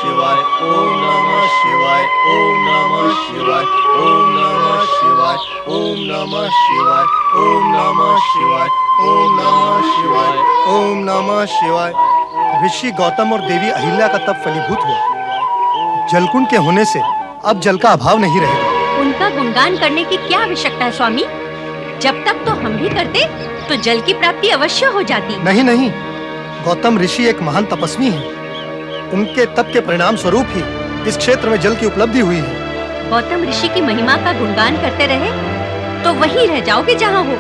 शिवाय, ओम नमः शिवाय, ओम नमः शिवाय, ओम नमः शिवाय, ओम नमः शिवाय, ओम नमः शिवाय, ओम नमः शिवाय, ओम नमः शिवाय। ऋषि गौतम और देवी अहिल्या का तप फलीभूत हुआ। जलकुंड के होने से अब जल का अभाव नहीं रहेगा। उनका गुणगान करने की क्या आवश्यकता है स्वामी? जब तक तो हम भी करते तो जल की प्राप्ति अवश्य हो जाती। नहीं, गौतम ऋषि एक महान तपस्वी हैं। उनके तप के परिणाम स्वरूप ही इस क्षेत्र में जल की उपलब्धि हुई है। गौतम ऋषि की महिमा का गुणगान करते रहे तो वहीं रह जाओगे जहाँ हो।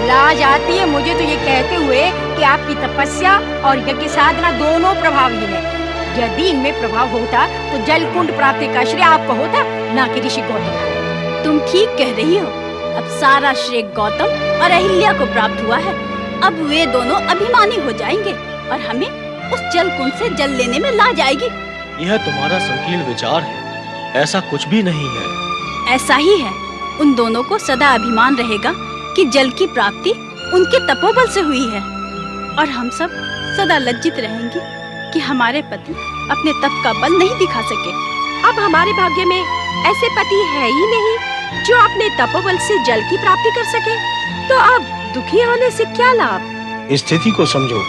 लाज आती है मुझे तो ये कहते हुए कि आपकी तपस्या और यज्ञ साधना दोनों प्रभावहीन है। यदि इनमें प्रभाव होता तो जल कुंड प्राप्ति का श्रेय आपको होता, ना कि ऋषि गौतम। तुम ठीक कह रही हो। अब सारा श्रेय गौतम और अहिल्या को प्राप्त हुआ है। अब वे दोनों अभिमानी हो जाएंगे और हमें उस जल कुंड से जल लेने में ला जाएगी। यह तुम्हारा संकीर्ण विचार है, ऐसा कुछ भी नहीं है। ऐसा ही है। उन दोनों को सदा अभिमान रहेगा कि जल की प्राप्ति उनके तपोबल से हुई है, और हम सब सदा लज्जित रहेंगे कि हमारे पति अपने तप का बल नहीं दिखा सके। अब हमारे भाग्य में ऐसे पति है ही नहीं जो अपने तपोबल से जल की प्राप्ति कर सके, तो अब दुखी होने से क्या लाभ? स्थिति को समझो।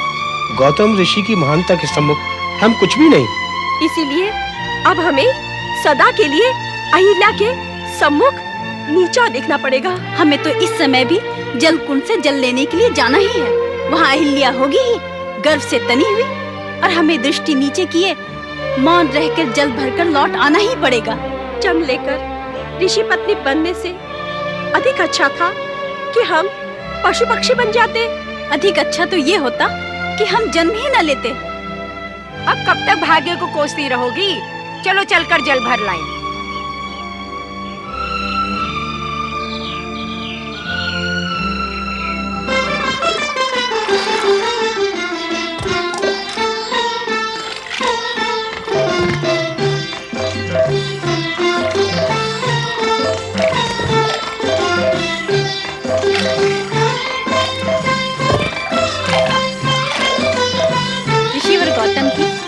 गौतम ऋषि की महानता के सम्मुख हम कुछ भी नहीं। इसीलिए अब हमें सदा के लिए अहिल्या के सम्मुख नीचा देखना पड़ेगा। हमें तो इस समय भी जल कुंड से जल लेने के लिए जाना ही है। वहाँ अहिल्या होगी ही, गर्व से तनी हुई, और हमें दृष्टि नीचे किए मौन रहकर जल भरकर लौट आना ही पड़ेगा। जन्म लेकर ऋषि पत्नी बनने से अधिक अच्छा था कि हम पशु पक्षी बन जाते। अधिक अच्छा तो ये होता कि हम जन्म ही न लेते। अब कब तक भाग्य को कोसती रहोगी? चलो चलकर जल भर लाएं।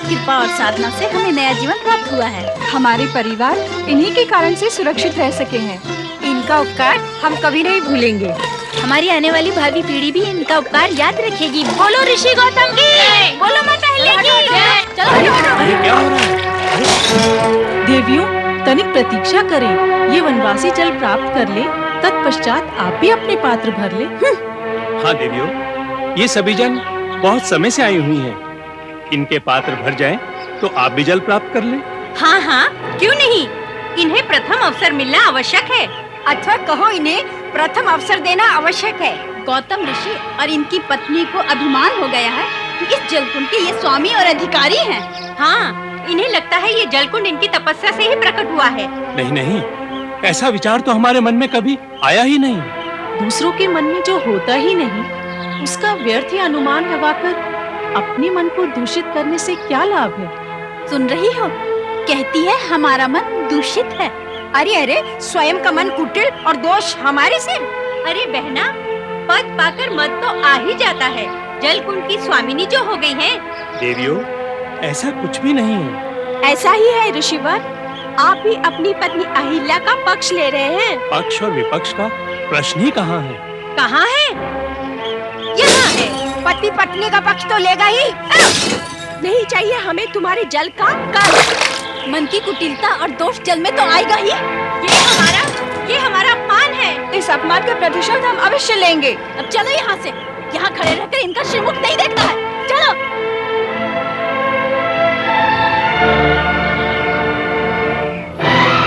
कृपा और साधना से हमें नया जीवन प्राप्त हुआ है। हमारे परिवार इन्हीं के कारण से सुरक्षित रह सके हैं। इनका उपकार हम कभी नहीं भूलेंगे। हमारी आने वाली भावी पीढ़ी भी इनका उपकार याद रखेगी। बोलो ऋषि गौतम की, बोलो माता अहिल्या की। चलो देवियों, तनिक प्रतीक्षा करें। ये वनवासी जल प्राप्त कर ले, तत्पश्चात आप भी अपने पात्र भर ले। हाँ देवियों, ये सभी जन बहुत समय से आई हुई हैं। इनके पात्र भर जाएं तो आप भी जल प्राप्त कर लें। हाँ, क्यों नहीं? इन्हें प्रथम अवसर मिलना आवश्यक है। अथवा कहो इन्हें प्रथम अवसर देना आवश्यक है। गौतम ऋषि और इनकी पत्नी को अभिमान हो गया है कि इस जलकुंड के ये स्वामी और अधिकारी हैं। हाँ, इन्हें लगता है ये जलकुंड इनकी तपस्या से ही प्रकट हुआ है। नहीं, ऐसा विचार तो हमारे मन में कभी आया ही नहीं। दूसरों के मन में जो होता ही नहीं, उसका व्यर्थ ही अनुमान लगाकर अपने मन को दूषित करने से क्या लाभ है? सुन रही हो? कहती है हमारा मन दूषित है। अरे, स्वयं का मन कुटिल और दोष हमारे से। अरे बहना, पद पाकर मत तो आ ही जाता है। जलकुंड की स्वामिनी जो हो गई हैं। देवियों, ऐसा कुछ भी नहीं है। ऐसा ही है ऋषिवर। आप भी अपनी पत्नी अहिल्या का पक्ष ले रहे हैं। पक्ष और विपक्ष का प्रश्न ही कहाँ है? कहाँ है? यहाँ है। पति पत्नी का पक्ष तो लेगा ही। नहीं चाहिए हमें तुम्हारे जल का कर। मन की कुटिलता और दोष जल में तो आएगा ही। ये हमारा अपमान है। इस अपमान का प्रतिशोध हम अवश्य लेंगे। अब चलो यहाँ से। यहाँ खड़े रहकर इनका श्रीमुख नहीं देखना है। चलो।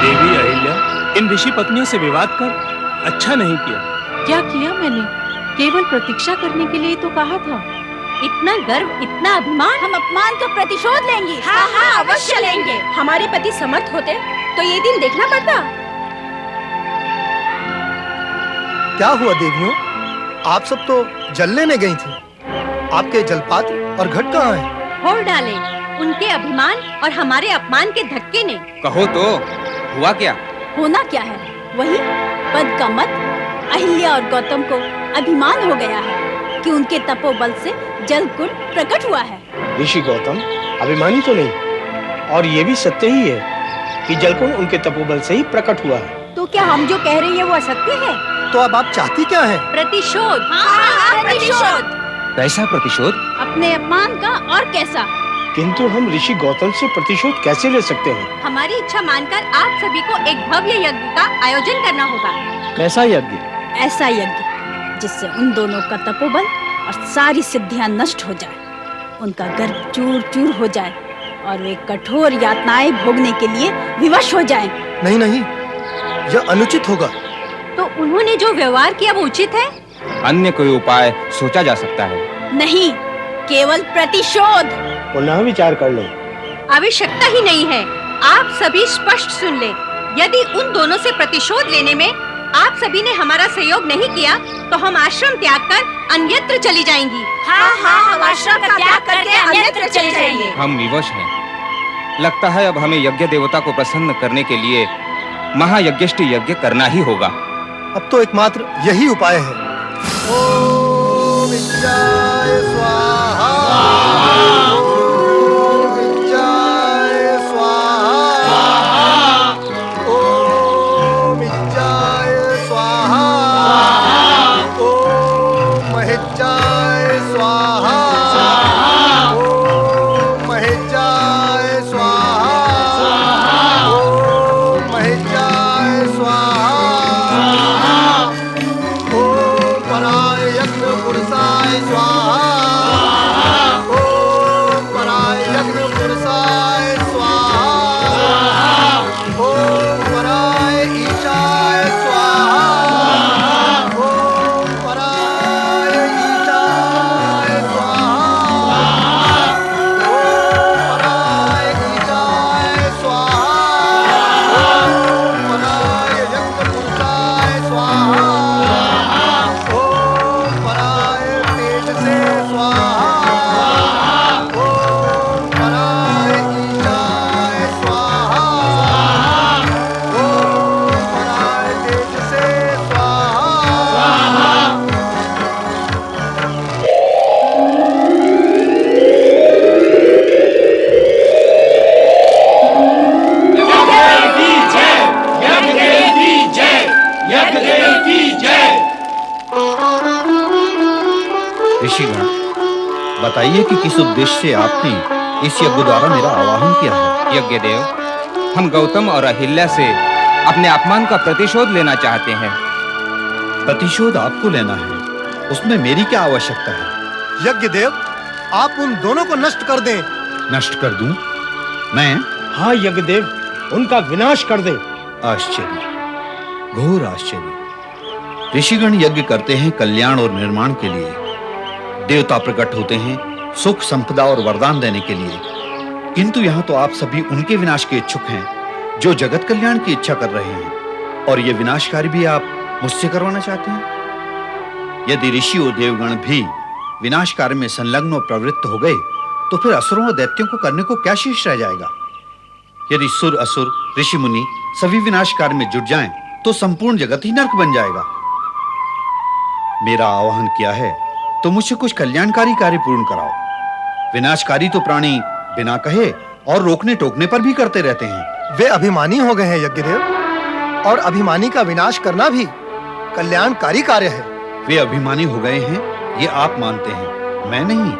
देवी अहिल्या, इन ऋषि पत्नियों से विवाद कर अच्छा नहीं किया। क्या किया मैंने? केवल प्रतीक्षा करने के लिए तो कहा था। इतना गर्व, इतना अभिमान। हम अपमान का प्रतिशोध लेंगे। हाँ, अवश्य लेंगे। हमारे पति समर्थ होते तो ये दिन देखना पड़ता। क्या हुआ देवियों? आप सब तो जल लेने गई थी। आपके जलपात्र और घट कहाँ हैं? फोड़ डाले उनके अभिमान और हमारे अपमान के धक्के ने। कहो तो, हुआ क्या? होना क्या है? वही पद का मत। अहिल्या और गौतम को अभिमान हो गया है कि उनके तपोबल से जल कुंड प्रकट हुआ है। ऋषि गौतम, अभिमानी तो नहीं। और ये भी सत्य ही है कि जलकुंड उनके तपोबल से ही प्रकट हुआ है। तो क्या हम जो कह रहे हैं वो असत्य है? तो अब आप चाहती क्या हैं? प्रतिशोध। प्रतिशोध। कैसा प्रतिशोध? अपने अपमान का और कैसा? किंतु हम ऋषि गौतम से प्रतिशोध कैसे ले सकते हैं? हमारी इच्छा मानकर आप सभी को एक भव्य यज्ञ का आयोजन करना होगा। कैसा यज्ञ? ऐसा यज्ञ जिससे उन दोनों का तपोबल और सारी सिद्धियां नष्ट हो जाए, उनका गर्भ चूर चूर हो जाए और वे कठोर यातनाएं भोगने के लिए विवश हो जाएं। नहीं नहीं, यह अनुचित होगा। तो उन्होंने जो व्यवहार किया वो उचित है? अन्य कोई उपाय सोचा जा सकता है। नहीं, केवल प्रतिशोध। पुनः विचार कर लो। आवश्यकता ही नहीं है। आप सभी स्पष्ट सुन ले। यदि उन दोनों से प्रतिशोध लेने में आप सभी ने हमारा सहयोग नहीं किया तो हम आश्रम त्याग कर अन्यत्र चली जाएंगी। हाँ, हम आश्रम का त्याग करके अन्यत्र चली जाएंगे। हम विवश हैं। लगता है अब हमें यज्ञ देवता को प्रसन्न करने के लिए महायज्ञेष्टि यज्ञ करना ही होगा। अब तो एकमात्र यही उपाय है। ओम विद्याय स्वाहा। ओम विद्याय स्वाहा। ओम विद्याय स्वाहा। ओम महेशाय स्वाहा। ओम महेशाय स्वाहा। ओम महेशाय स्वाहा। ओम पराय यज्ञ पुरुषाय स्वाहा। ओम पराय यज्ञ पुरुषाय स्वाहा। ओम पराय ईशाय स्वाहा। ओम पराय ईशाय स्वाहा। ओम पराय ईशाय स्वाहा। ओम पराय यज्ञ पुरुषाय स्वाहा। ओम पराय तेज से स्वाहा। ओम पराय ईशाय स्वाहा। ओम पराय तेज से स्वाहा। ऋषिगण, बताइए कि किस उद्देश्य से आपने इस यज्ञ द्वारा मेरा आवाहन किया है? यज्ञ देव, हम गौतम और अहिल्या से अपने अपमान का प्रतिशोध लेना चाहते हैं। प्रतिशोध आपको लेना है, उसमें मेरी क्या आवश्यकता है? यज्ञ देव, आप उन दोनों को नष्ट कर दें। नष्ट कर दूं? मैं? हाँ यज्ञदेव, उनका विनाश कर दे। आश्चर्य, घोर आश्चर्य। ऋषिगण यज्ञ करते हैं कल्याण और निर्माण के लिए। देवता प्रकट होते हैं सुख संपदा और वरदान देने के लिए। किंतु यहाँ तो आप सभी उनके विनाश के इच्छुक हैं जो जगत कल्याण की इच्छा कर रहे हैं, और ये विनाशकारी भी आप मुझसे करवाना चाहते हैं। यदि ऋषि और देवगण भी विनाश कार्य में संलग्न और प्रवृत्त हो गए तो फिर असुरों और दैत्यों को करने को क्या शेष रह जाएगा? यदि सुर असुर ऋषि मुनि सभी विनाश कार्य में जुट जाएं तो संपूर्ण जगत ही नरक बन जाएगा। मेरा आह्वान किया है तो मुझसे कुछ कल्याणकारी कार्य पूर्ण कराओ। विनाशकारी तो प्राणी बिना कहे और रोकने टोकने पर भी करते रहते हैं। वे अभिमानी हो गए हैं यज्ञदेव, और अभिमानी का विनाश करना भी कल्याणकारी कार्य है। वे अभिमानी हो गए हैं ये आप मानते हैं, मैं नहीं।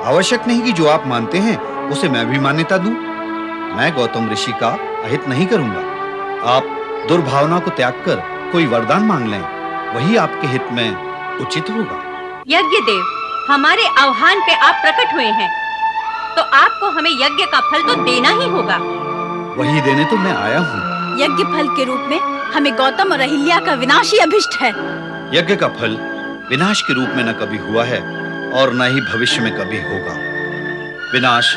आवश्यक नहीं कि जो आप मानते हैं उसे मैं भी मान्यता दूं। मैं गौतम ऋषि का अहित नहीं करूंगा। आप दुर्भावना को त्याग कर कोई वरदान मांग लें, वही आपके हित में उचित होगा। यज्ञ देव, हमारे आह्वान पे आप प्रकट हुए हैं तो आपको हमें यज्ञ का फल तो देना ही होगा। वही देने तो मैं आया हूँ। यज्ञ फल के रूप में हमें गौतम और अहिल्या का विनाश ही अभिष्ट है। यज्ञ का फल विनाश के रूप में न कभी हुआ है और न ही भविष्य में कभी होगा। विनाश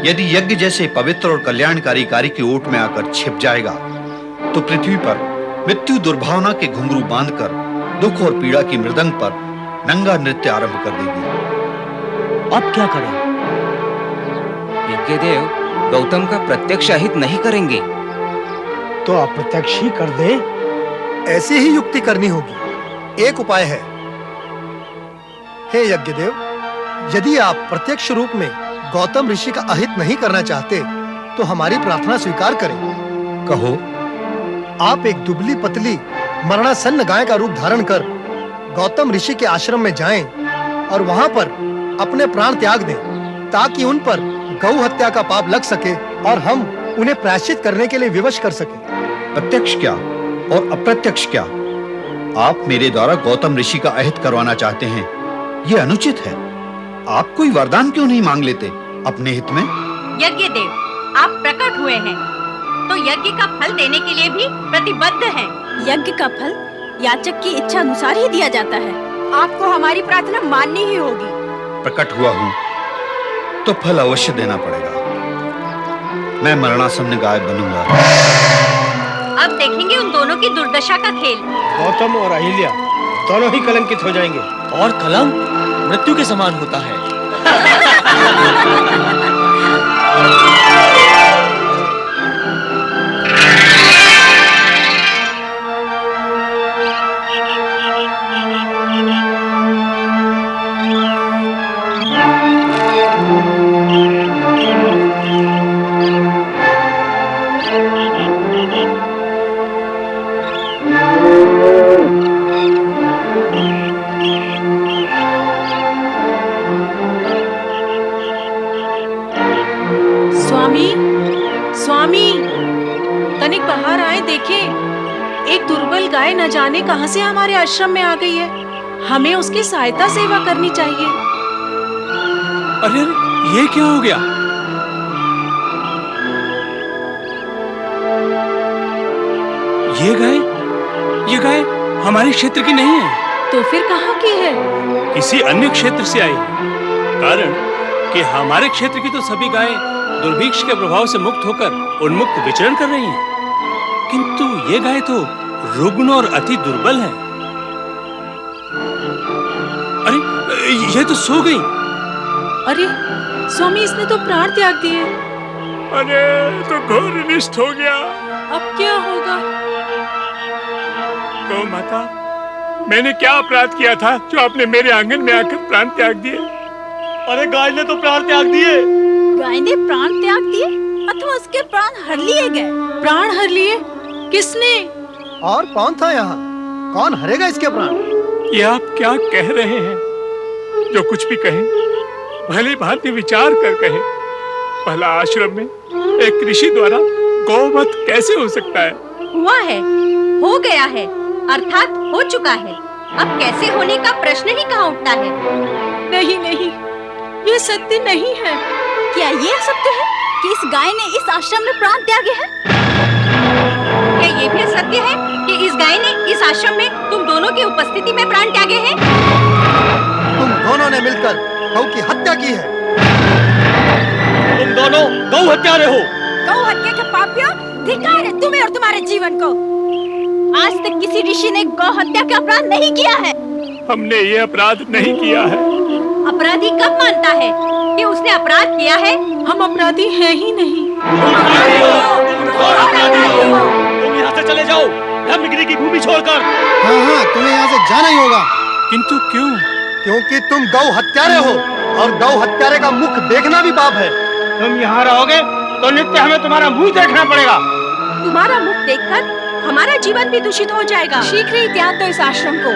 यदि यज्ञ जैसे पवित्र और कल्याणकारी कार्य की ओट में आकर छिप जाएगा तो पृथ्वी पर मृत्यु दुर्भावना के घुंघरू बांधकर दुख और पीड़ा की मृदंग पर नंगा नृत्य आरंभ कर देगी। अब क्या करें? यज्ञदेव, गौतम का प्रत्यक्ष अहित नहीं करेंगे तो अप्रत्यक्ष ही कर दे। ऐसी ही युक्ति करनी होगी। एक उपाय है। हे यज्ञदेव, यदि आप प्रत्यक्ष रूप में गौतम ऋषि का अहित नहीं करना चाहते तो हमारी प्रार्थना स्वीकार करें। कहो। आप एक दुबली पतली मरणासन्न गाय का रूप धारण कर गौतम ऋषि के आश्रम में जाएं और वहां पर अपने प्राण त्याग दें, ताकि उन पर गौ हत्या का पाप लग सके और हम उन्हें प्रायश्चित करने के लिए विवश कर सकें। प्रत्यक्ष क्या और अप्रत्यक्ष क्या, आप मेरे द्वारा गौतम ऋषि का अहित करवाना चाहते हैं, यह अनुचित है। आप कोई वरदान क्यों नहीं मांग लेते अपने हित में? यज्ञ देव, आप प्रकट हुए हैं तो यज्ञ का फल देने के लिए भी प्रतिबद्ध हैं। यज्ञ का फल याचक की इच्छा अनुसार ही दिया जाता है। आपको हमारी प्रार्थना माननी ही होगी। प्रकट हुआ हूँ तो फल अवश्य देना पड़ेगा। मैं मरणासन्न गाय बनूंगा। अब देखेंगे उन दोनों की दुर्दशा का खेल। गौतम और अहिल्या दोनों ही कलंकित हो जाएंगे। और कलंक मृत्यु के समान होता है। गाय न जाने कहां से हमारे आश्रम में आ गई है। हमें उसकी सहायता सेवा करनी चाहिए। अरे ये क्या हो गया? ये गाय हमारे क्षेत्र की नहीं है। तो फिर कहां की है? किसी अन्य क्षेत्र से आई है। कारण कि हमारे क्षेत्र की तो सभी गायें दुर्भिक्ष के प्रभाव से मुक्त होकर उन्मुक्त विचरण कर रही हैं, किंतु ये गाय तो रुग्ण और अति दुर्बल है। अरे ये तो सो गई। अरे स्वामी, इसने तो प्राण त्याग दिए। अरे तो घोर अनिष्ट हो गया। अब क्या होगा? गौ माता, मैंने क्या अपराध किया था जो आपने मेरे आंगन में आकर प्राण त्याग दिए? अरे गाय ने तो प्राण त्याग दिए। गाय ने प्राण त्याग दिए अथवा उसके प्राण हर लिए गए? प्राण हर लिए? किसने? और कौन था यहाँ? कौन हरेगा इसके प्राण? ये आप क्या कह रहे हैं? जो कुछ भी कहें भली भांति विचार कर कहें। पहला आश्रम में एक ऋषि द्वारा गौवध कैसे हो सकता है? हुआ है, हो गया है, अर्थात हो चुका है। अब कैसे होने का प्रश्न ही कहाँ उठता है। नहीं नहीं, ये सत्य नहीं है। क्या ये सत्य है कि इस गाय ने इस आश्रम में प्राण त्यागे हैं? क्या ये भी सत्य है कि इस गाय ने इस आश्रम में तुम दोनों की उपस्थिति में प्राण त्यागे हैं? तुम दोनों ने मिलकर गौ की हत्या की है। तुम दोनों गौ हत्यारे हो। गौ हत्या के पापियों, धिक्कार है तुम्हें और तुम्हारे जीवन को। आज तक किसी ऋषि ने गौ हत्या का अपराध नहीं किया है। हमने ये अपराध नहीं किया है। अपराधी कब मानता है कि उसने अपराध किया है? हम अपराधी हैं ही नहीं। तुम यहाँ से चले जाओ, ब्रह्मगिरी की भूमि छोड़कर। हाँ, तुम्हें यहाँ से जाना ही होगा। किंतु क्यों? क्योंकि तुम गौ हत्यारे हो और गौ हत्यारे का मुख देखना भी पाप है। तुम यहाँ रहोगे तो नित्य हमें तुम्हारा मुंह देखना पड़ेगा। तुम्हारा मुख देखकर हमारा जीवन भी दूषित हो जाएगा। शीघ्र ही त्याग दो इस आश्रम को।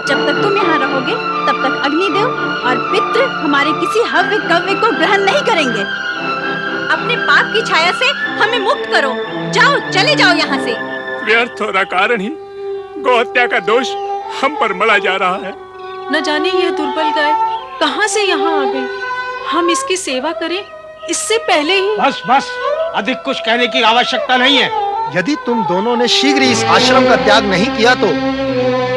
जब तक तुम यहाँ रहोगे तब तक अग्निदेव और पितृ हमारे किसी हव्य कव्य को ग्रहण नहीं करेंगे। अपने पाप की छाया से हमें मुक्त करो। जाओ, चले जाओ यहाँ से। व्यर्थ और अकारण ही गौ हत्या का दोष हम पर मढ़ा जा रहा है। न जाने ये दुर्बल गाय कहां से यहाँ आ गई। हम इसकी सेवा करें इससे पहले ही। बस बस, अधिक कुछ कहने की आवश्यकता नहीं है। यदि तुम दोनों ने शीघ्र ही इस आश्रम का त्याग नहीं किया तो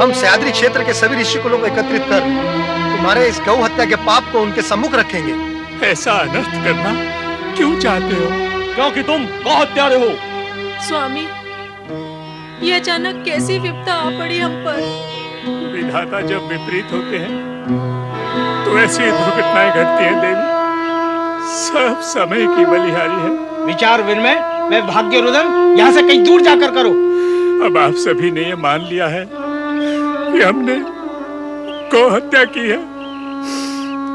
हम सह्याद्री क्षेत्र के सभी ऋषिकुलों को एकत्रित कर तुम्हारे इस गौ हत्या के पाप को उनके सम्मुख रखेंगे। ऐसा अनर्थ करना क्यों चाहते हो? क्योंकि तुम गौ हत्यारे हो। स्वामी, ये अचानक कैसी विपदा आ पड़ी हम पर। विधाता जब विपरीत होते हैं तो ऐसी दुर्घटनाएं घटती हैं देवी। सब समय की बलिहारी है। विचार विनिमय मैं भाग्य रुदन यहाँ से कहीं दूर जाकर करो। अब आप सभी ने ये मान लिया है कि हमने गौ हत्या की है,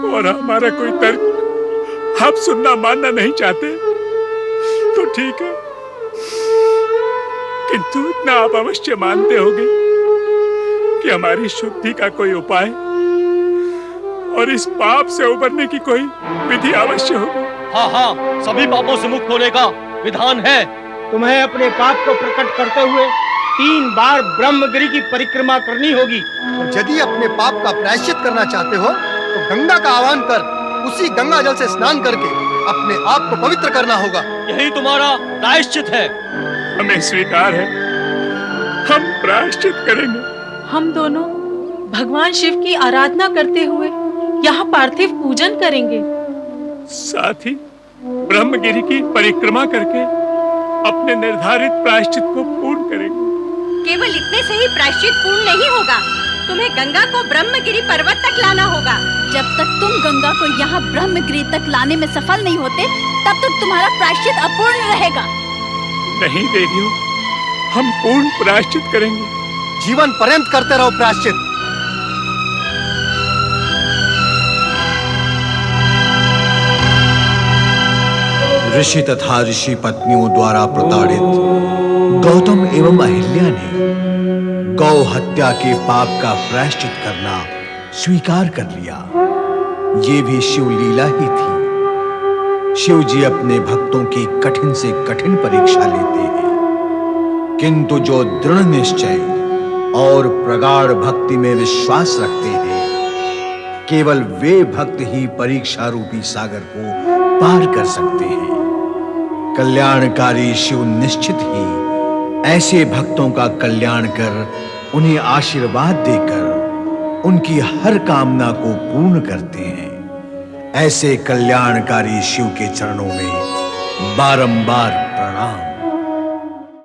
और हमारा कोई तर्क आप सुनना मानना नहीं चाहते तो ठीक है, किंतु इतना आप अवश्य मानते होंगे कि हमारी शुद्धि का कोई उपाय और इस पाप से उबरने की कोई विधि अवश्य होगी। हाँ हाँ, सभी पापों से मुक्त होने का विधान है। तुम्हें अपने पाप को प्रकट करते हुए 3 बार ब्रह्मगिरी की परिक्रमा करनी होगी। और यदि अपने पाप का प्रायश्चित करना चाहते हो तो गंगा का आह्वान कर उसी गंगा जल से स्नान करके अपने आप को पवित्र करना होगा। यही तुम्हारा प्रायश्चित है। हमें स्वीकार है, हम प्रायश्चित करेंगे। हम दोनों भगवान शिव की आराधना करते हुए यहाँ पार्थिव पूजन करेंगे। साथ ही ब्रह्मगिरी की परिक्रमा करके अपने निर्धारित प्रायश्चित को पूर्ण करेंगे। केवल इतने से ही प्रायश्चित पूर्ण नहीं होगा, तुम्हें गंगा को ब्रह्मगिरी पर्वत तक लाना होगा। जब तक तुम गंगा को यहाँ ब्रह्मगिरी तक लाने में सफल नहीं होते, तब तक तुम्हारा प्रायश्चित अपूर्ण रहेगा। नहीं देवियों, हम पूर्ण प्रायश्चित करेंगे। जीवन पर्यंत करते रहो प्रायश्चित। ऋषि तथा ऋषि पत्नियों द्वारा प्रताड़ित गौतम एवं अहिल्या ने गौ हत्या के पाप का प्रायश्चित करना स्वीकार कर लिया। ये भी शिव लीला ही थी। शिव जी अपने भक्तों की कठिन से कठिन परीक्षा लेते हैं, किंतु जो दृढ़ निश्चय और प्रगाढ़ भक्ति में विश्वास रखते हैं, केवल वे भक्त ही परीक्षा रूपी सागर को पार कर सकते हैं। कल्याणकारी शिव निश्चित ही ऐसे भक्तों का कल्याण कर उन्हें आशीर्वाद देकर उनकी हर कामना को पूर्ण करते हैं। ऐसे कल्याणकारी शिव के चरणों में बारंबार प्रणाम।